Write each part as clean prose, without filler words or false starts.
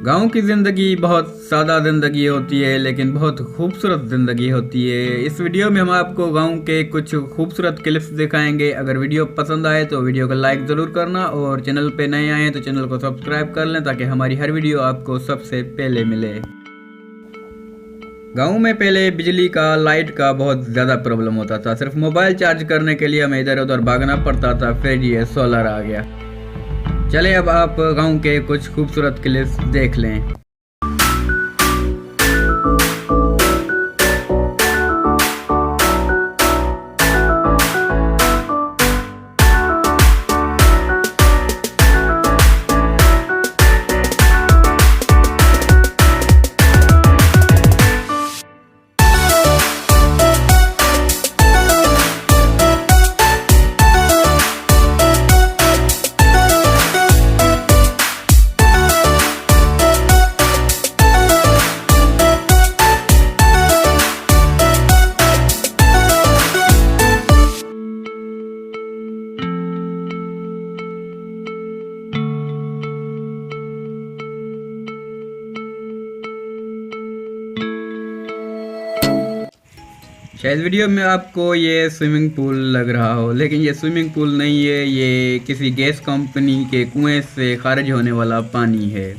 गांव की ज़िंदगी बहुत सादा ज़िंदगी होती है, लेकिन बहुत खूबसूरत ज़िंदगी होती है। इस वीडियो में हम आपको गांव के कुछ खूबसूरत क्लिप्स दिखाएंगे। अगर वीडियो पसंद आए तो वीडियो को लाइक ज़रूर करना, और चैनल पे नए आए तो चैनल को सब्सक्राइब कर लें ताकि हमारी हर वीडियो आपको सबसे पहले मिले। गांव में पहले बिजली का, लाइट का बहुत ज़्यादा प्रॉब्लम होता था। सिर्फ मोबाइल चार्ज करने के लिए हमें इधर उधर भागना पड़ता था, फिर ये सोलर आ गया। चले अब आप गांव के कुछ खूबसूरत क्लिप्स देख लें। शायद वीडियो में आपको ये स्विमिंग पूल लग रहा हो, लेकिन ये स्विमिंग पूल नहीं है, ये किसी गैस कंपनी के कुएं से खारिज होने वाला पानी है।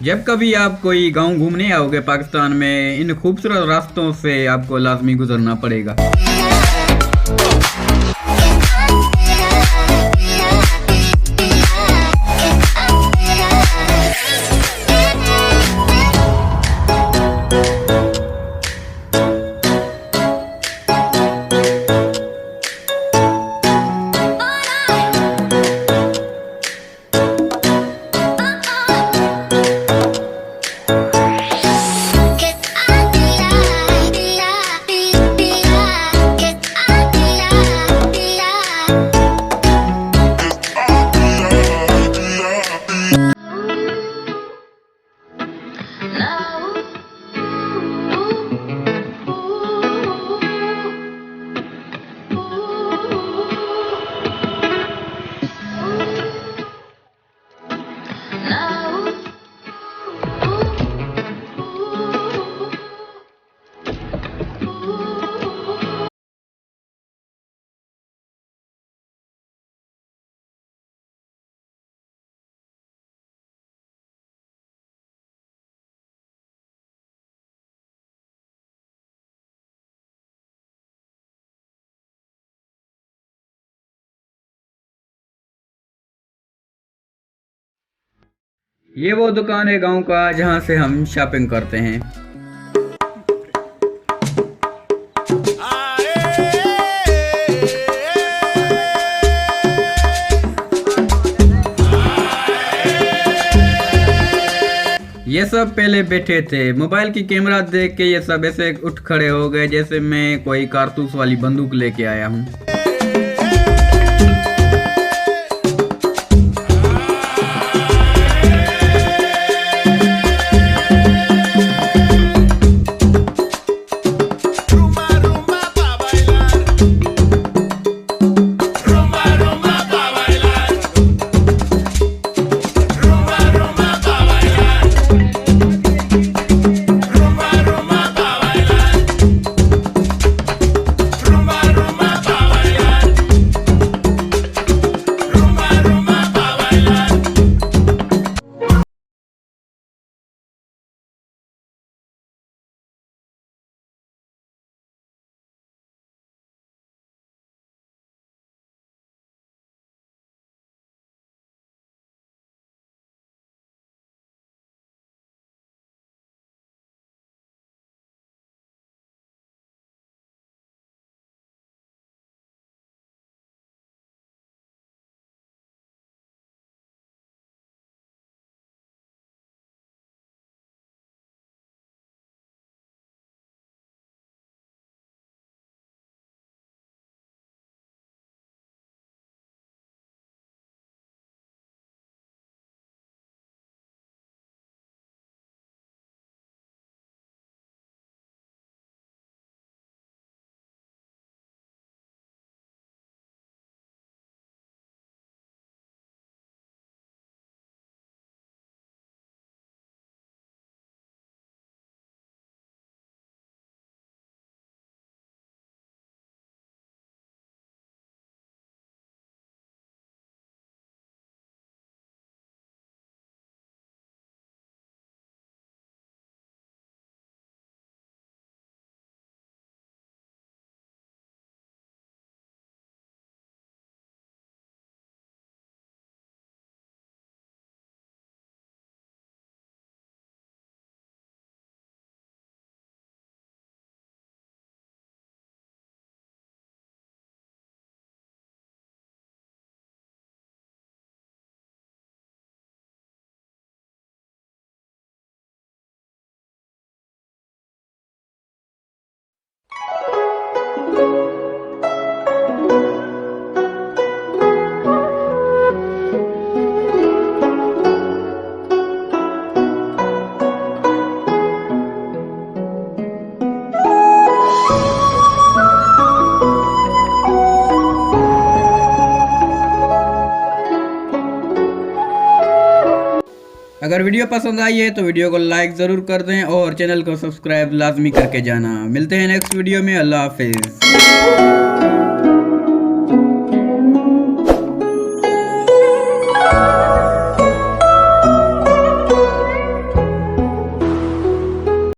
जब कभी आप कोई गांव घूमने आओगे पाकिस्तान में, इन खूबसूरत रास्तों से आपको लाजमी गुजरना पड़ेगा। ये वो दुकान है गांव का जहां से हम शॉपिंग करते हैं। ये सब पहले बैठे थे, मोबाइल की कैमरा देख के ये सब ऐसे उठ खड़े हो गए जैसे मैं कोई कारतूस वाली बंदूक लेके आया हूँ। अगर वीडियो पसंद आई है तो वीडियो को लाइक ज़रूर कर दें और चैनल को सब्सक्राइब लाजमी करके जाना। मिलते हैं नेक्स्ट वीडियो में। अल्लाह हाफिज़।